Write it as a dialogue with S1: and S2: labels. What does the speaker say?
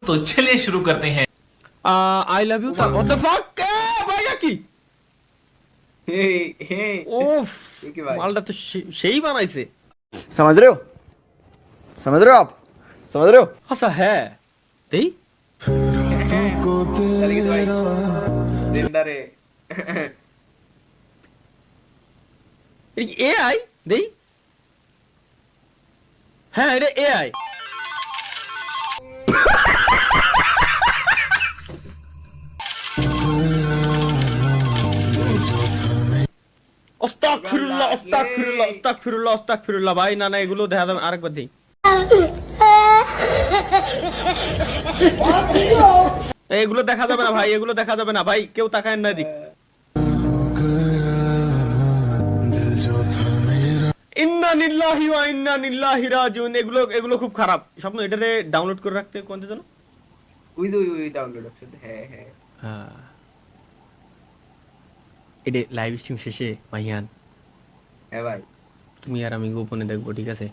S1: तो चलिए शुरू करते हैं।
S2: আই লাভ ইউ তা হোয়াট দ্য ফাক ভাইয়া কি
S3: हे हे
S2: ওফ
S3: ये কি ভাই?
S2: মালটা তো সেই বানাইছে
S4: समझ रहे हो समझ रहे हो आप समझ रहे हो
S2: আচ্ছা হ্যাঁ দেই
S3: चल गए भाई जिंदा रे
S2: এটা কি এআই দেই হ্যাঁ এটা এআই আস্তাগফিরুল্লাহ আস্তাগফিরুল্লাহ আস্তাগফিরুল্লাহ আস্তাগফিরুল্লাহ ভাই না না এগুলো দেখা যাবে আরেকবার দেই এগুলো দেখা যাবে না ভাই এগুলো দেখা যাবে না ভাই কেউ তাকায় না দিক ইন্না লিল্লাহি ওয়া ইন্না ইলাইহি রাজিউন এগুলো এগুলো খুব খারাপ স্বপ্ন এটারে ডাউনলোড করে রাখতে কোনতে জানো
S3: ওই ডাউনলোড অপশন হ্যাঁ হ্যাঁ
S2: এটা লাইভ স্ট্রিম শেষে মাইয়ান
S3: হ্যাঁ ভাই
S2: তুমি আর আমি গোপনে দেখবো ঠিক আছে